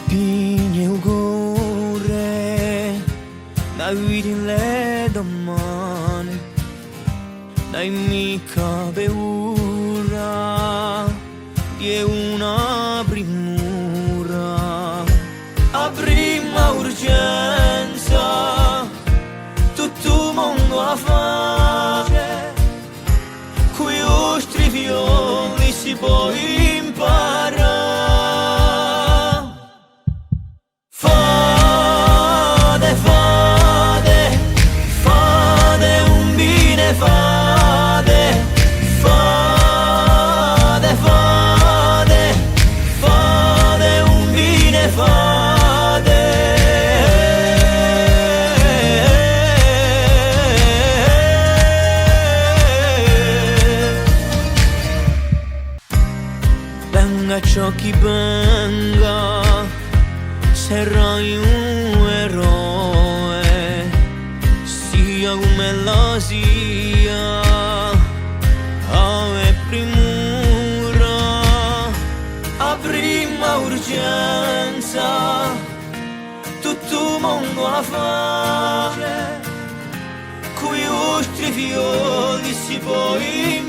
Pigne ugore, na vita in le domani, dai mica beura, di una primura, a prima urgenza, tutto mondo a fare, coi vostri fiori si può imparare. Venga ciò chi venga, sarai un eroe, sia come la sia, ave primura, a prima urgenza, tutto mondo a fare, coi vostri fiori si può imparare.